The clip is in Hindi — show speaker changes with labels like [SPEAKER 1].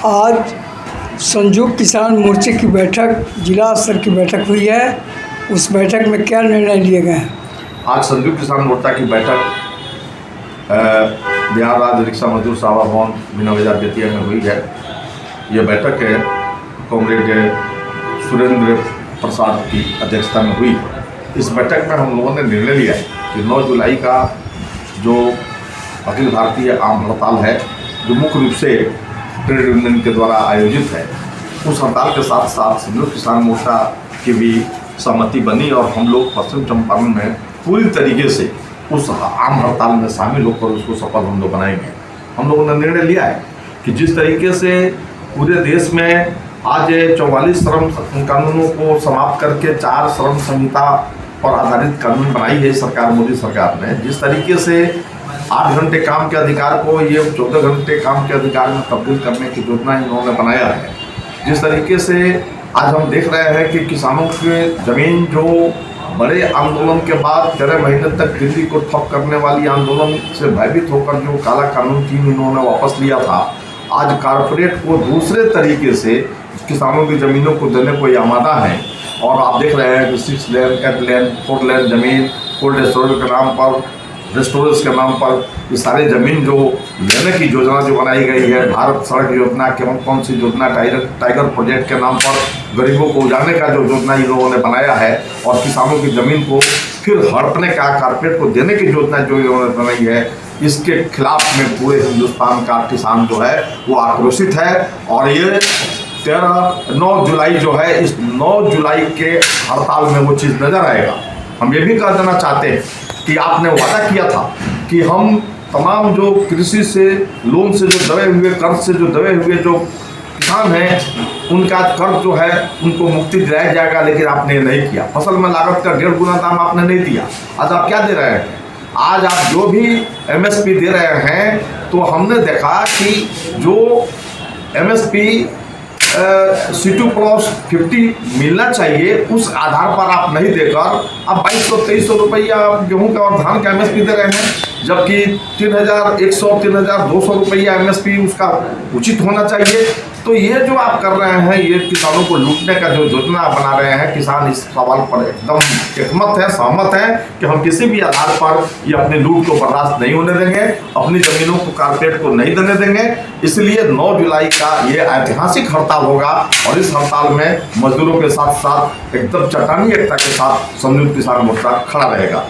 [SPEAKER 1] आज संयुक्त किसान मोर्चे की बैठक जिला स्तर की बैठक हुई है। उस बैठक में क्या निर्णय लिए गए हैं?
[SPEAKER 2] आज संयुक्त किसान मोर्चा की बैठक बिहार राज्य रिक्शा मजदूर सभा भवन बिना बाजार बेतिया में हुई है। यह बैठक है कॉमरेड सुरेंद्र प्रसाद की अध्यक्षता में हुई। इस बैठक में हम लोगों ने निर्णय लिया है कि 9 जुलाई का जो अखिल भारतीय आम हड़ताल है, जो मुख्य रूप से ट्रेड यूनियन के द्वारा आयोजित है, उस हड़ताल के साथ साथ संयुक्त किसान मोर्चा की भी सहमति बनी और हम लोग पश्चिम चंपारण में पूरी तरीके से उस आम हड़ताल में शामिल होकर उसको सफल हम लोग बनाएंगे। हम लोगों ने निर्णय लिया है कि जिस तरीके से पूरे देश में आज 44 श्रम कानूनों को समाप्त करके 4 श्रम संहिता पर आधारित कानून बनाई है सरकार, मोदी सरकार ने, जिस तरीके से 8 घंटे काम के अधिकार को ये 14 घंटे काम के अधिकार में तब्दील करने की योजना इन्होंने बनाया है, जिस तरीके से आज हम देख रहे हैं कि किसानों की जमीन जो बड़े आंदोलन के बाद 13 महीने तक दिल्ली को ठप करने वाली आंदोलन से भयभीत होकर जो काला कानून 3 इन्होंने वापस लिया था, आज कारपोरेट को दूसरे तरीके से किसानों की ज़मीनों को देने को ये आमादा है। और आप देख रहे हैं कि 6 लेन, 8 लेन, 4 लेन ज़मीन कोल्ड स्टोरेज के नाम पर, रेस्टोरेंट्स के नाम पर ये सारे ज़मीन जो लेने की योजना जो बनाई गई है, भारत सड़क योजना, कौन सी योजना, टाइगर प्रोजेक्ट के नाम पर गरीबों को उजाड़ने का जो योजना इन लोगों ने बनाया है और किसानों की ज़मीन को फिर हड़पने का, कारपोरेट को देने की योजना जो इन्होंने बनाई है, इसके खिलाफ में पूरे हिंदुस्तान का किसान जो है वो आक्रोशित है। और ये 9 जुलाई जो है, इस 9 जुलाई के हड़ताल में वो चीज़ नज़र आएगा। हम ये भी कह देना चाहते हैं कि आपने वादा किया था कि हम तमाम जो कृषि से लोन से जो दबे हुए, कर्ज से जो दबे हुए जो किसान हैं, उनका कर्ज जो है उनको मुक्ति दिलाया जाएगा, लेकिन आपने ये नहीं किया। फसल में लागत का 1.5 गुना दाम आपने नहीं दिया। आज आप क्या दे रहे हैं? आज आप जो भी MSP दे रहे हैं, तो हमने देखा कि जो MSP C2+50 मिलना चाहिए, उस आधार पर आप नहीं देकर आप 2200-2300 रुपया गेहूँ का और धान का MSP दे रहे हैं, जबकि 3100, 3200 रुपया MSP उसका उचित होना चाहिए। तो ये जो आप कर रहे हैं, ये किसानों को लूटने का जो योजना बना रहे हैं, किसान इस सवाल पर एकदम एकमत है, सहमत है कि हम किसी भी आधार पर ये अपनी लूट को बर्दाश्त नहीं होने देंगे, अपनी ज़मीनों को कारपोरेट को नहीं देने देंगे। इसलिए 9 जुलाई का ये ऐतिहासिक हड़ताल होगा और इस हड़ताल में मजदूरों के साथ साथ एकदम चट्टानी एकता के साथ संयुक्त किसान मोर्चा खड़ा रहेगा।